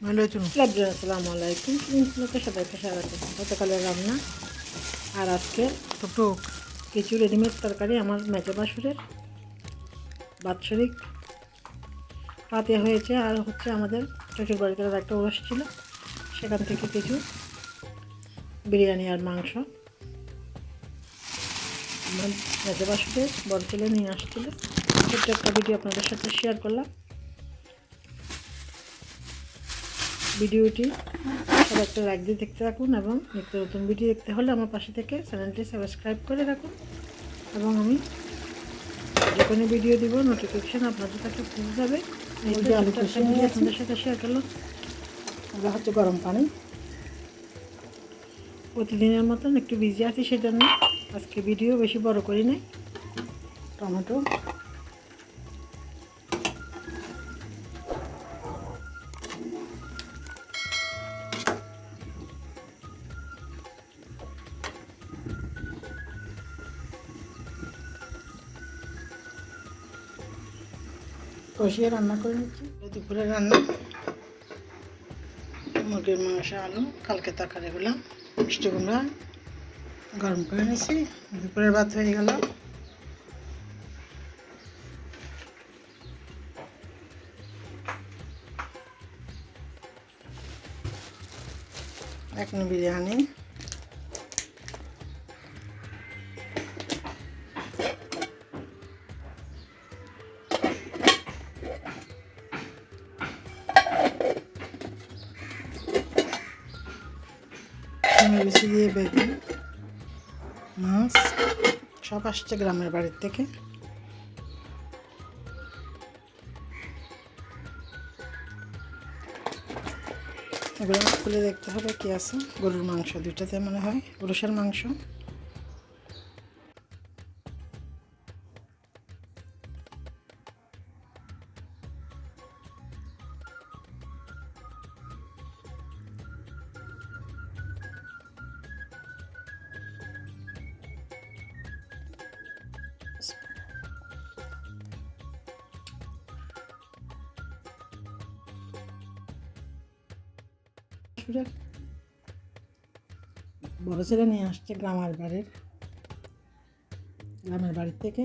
আসসালামু আলাইকুম। সবাইকে স্বাগত। গতকালের রান্না আর আজকে টুকটুক কিছু রেডিমেড তরকারি আমার মেজে বাসুরের বাৎসরিক পাতে হয়েছে। আর হচ্ছে আমাদের শ্বশুর বাড়িতে একটা ওরস ছিল, সেখান থেকে কিছু বিরিয়ানি আর মাংস আমার মেজে বাসুরের বড় ছেলে নিয়ে আসছিল। ছোট্ট একটা ভিডিও আপনাদের সাথে শেয়ার করলাম। ভিডিওটি সবাই একটা লাইক দিয়ে দেখতে রাখুন এবং নিত্য নতুন ভিডিও দেখতে হলে আমার পাশে থেকে চ্যানেলটি সাবস্ক্রাইব করে রাখুন এবং আমি যে কোনো ভিডিও দিব নোটিফিকেশান আপনাদের কাছে পৌঁছে যাবে। এই যে আলুটা আপনাদের সাথে শেয়ার করলাম। এটা হচ্ছে গরম পানি, প্রতিদিনের মতন একটু বিজি আছি, সেজন্য আজকে ভিডিও বেশি বড় করি নাই। টমেটো, কষিয়ে রান্না করে নিচ্ছি। দুপুরে রান্না মুরগির মাংস, আলু, কালকে তরকারিগুলো মিষ্টি কুমড়া গরম করে নিয়েছি। দুপুরের ভাত হয়ে গেল। এখন বিরিয়ানি, বেশি দিয়ে বেগুন, মাছ সব আসছে গ্রামের বাড়ির থেকে। এগুলো খুলে দেখতে হবে কি আছে। গরুর মাংস, দুইটাতে মনে হয় পুরুষের মাংস। বড় ছেলে নিয়ে আসছে গ্রামের বাড়ির থেকে।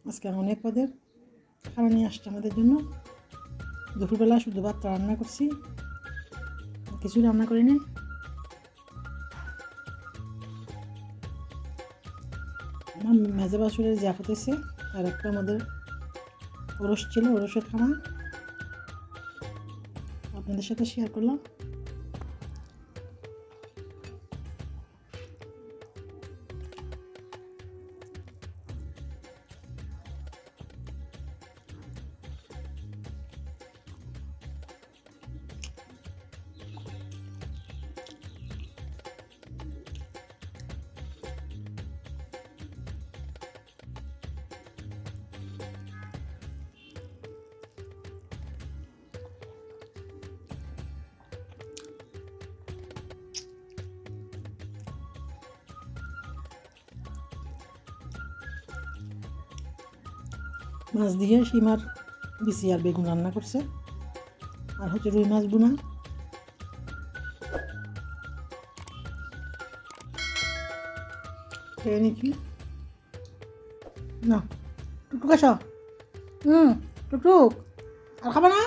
আজকে অনেক পদের খাবার নিয়ে আসছে আমাদের জন্য। দুপুরবেলা শুধু ভাত রান্না করছি, কিছু রান্না করিনি। আমার মেজে বাসুরের জাফত হয়েছে, আর একটা আমাদের ওরস ছিল, ওরসের খাবার আপনাদের সাথে শেয়ার করলাম। মাছ দিয়ে শিমার বিচি আর বেগুন রান্না করছে, আর হচ্ছে রুই মাছ বোনা। খেয়ে নিচ্ছি না। টুকটুক আসো। টুকটুক আর খাবা না?